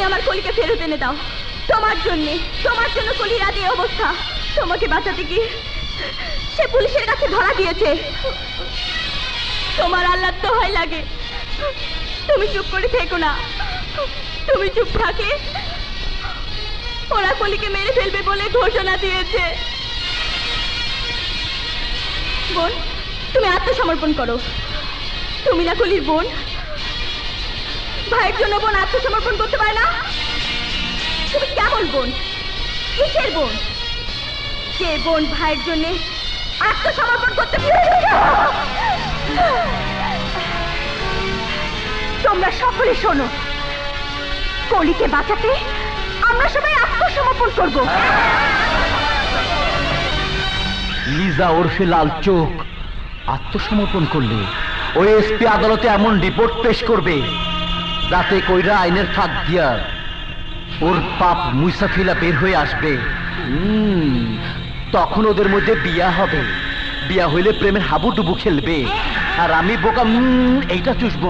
আমার কলিকে ফেরত এনে দাও। তোমার জন্য কলির আজ এই অবস্থা। তোমাকে বাঁচাতে গিয়ে সে পুলিশের কাছে ধরা দিয়েছে। তোমার আল্লাহ তো হয় লাগে, তুমি চুপ করে থেকো না। তুমি চুপ থাকলে ওরা কলিকে মেরে ফেলবে বলে ঘোষণা দিয়েছে। বোন, তুমি আত্মসমর্পণ করো। তুমি না কলির বোন, ভাইয়ের জন্য বোন আত্মসমর্পণ করতে পারে না? তুমি কেমন বোন, কিসের বোন? যে বোন ভাইয়ের জন্য আত্মসমর্পণ করতে পারে? তোমরা সকলে শোনো, কলিকে বাঁচাতে আমরা সবাই আত্মসমর্পণ করব। লিজা ওরফে লাল চোখ আত্মসমর্পণ করলে ওই এসপি আদালতে এমন রিপোর্ট পেশ করবে যাতে কইরা আইনের ফাঁক দিয়া ওর পাপ মুসাফিলা বের হয়ে আসবে। তখন ওদের মধ্যে বিয়া হবে। বিয়া হইলে প্রেমের হাবুডুবু খেলবে, আর আমি বোকা এইটা চুষবো।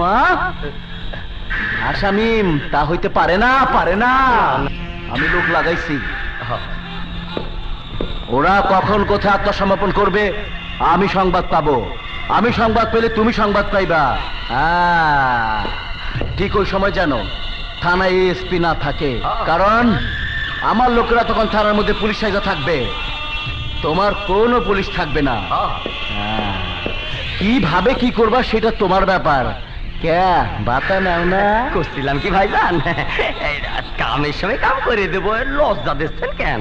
আসামি তা হইতে পারে না, পারে না। আমি লোক লাগাইছি। ওরা কখন কোথায় আত্মসমর্পণ করবে আমি সংবাদ পাবো। আমি সংবাদ পেলে তুমি সংবাদ পাইবা। ঠিক ওই সময় যেন থানায় এসপি না থাকে, কারণ আমার লোকেরা তখন থানার মধ্যে পুলিশ সাইজা থাকবে, তোমার কোনো পুলিশ থাকবে না। কিভাবে কি করবা সেটা তোমার ব্যাপার। কে বাতা নাও না করছিলাম কি ভাইজান, কামের সময় কাম করে দেবো, লজ্জা দিচ্ছেন কেন?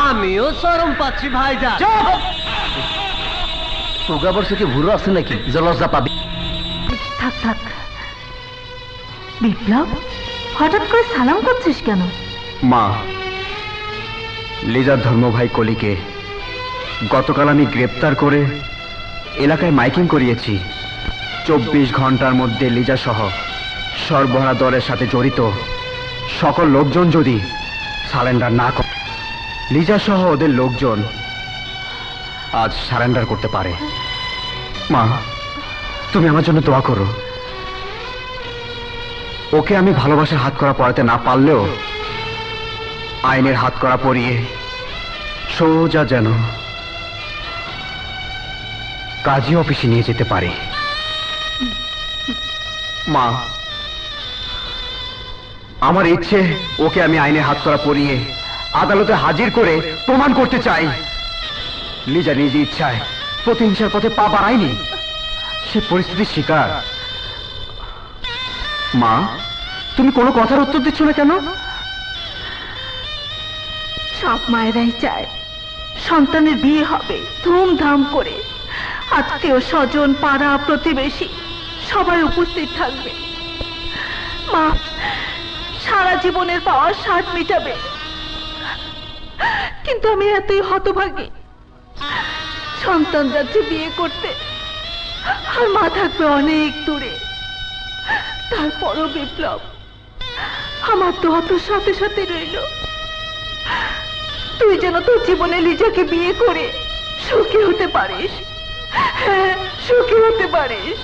আমিও শরম পাচ্ছি ভাইজান। তোগাবর থেকে ভুরো আছে নাকি যে লজ্জা পাবি? থাক থাক। বিপ্লব, হঠাৎ করে সালাম করছিস কেন? মা, লিজার ধর্মভাই কলিকে গতকাল আমি গ্রেপ্তার করে এলাকায় মাইকিং করিয়েছি। 24 ঘন্টার মধ্যে লিজা সহ সরবরাহ দলের সাথে জড়িত সকল লোকজন যদি সারেন্ডার না করে, লিজা সহ ওদের লোকজন আজ সারেন্ডার করতে পারে। মা, তুমি আমার জন্য দোয়া করো। ওকে আমি ভালোবাসার হাত করা পড়াতে না পারলেও আইনের হাত করা পরিয়ে সোজা যেন কাজী অফিসে নিয়ে যেতে পারে। মা, আমার ইচ্ছে ওকে আমি আইনের হাত করা পরিয়ে আদালতে হাজির করে প্রমাণ করতে চাই লিজা নিজ ইচ্ছায় প্রতিহিংসার পথে পা বাড়ায়নি, সে পরিস্থিতির শিকার। মা, তুমি কোনো কথার উত্তর দিচ্ছ না কেন? সব মায়েরাই চায় সন্তানের বিয়ে হবে ধুমধাম করে, আত্মীয় স্বজন পাড়া প্রতিবেশী সবাই উপস্থিত থাকবে, মা সারা জীবনের পাওয়া স্বাদ মিটাবে। কিন্তু আমি এতই হতভাগী, সন্তান যাচ্ছে বিয়ে করতে আর মা থাকবে অনেক দূরে। তারপরও বিপ্লব, আমার তো হত সাথে সাথে রইল, তুই যেন তোর জীবনে লিজাকে বিয়ে করে সুখী হতে পারিস। হ্যাঁ, সুখী হতে পারিস।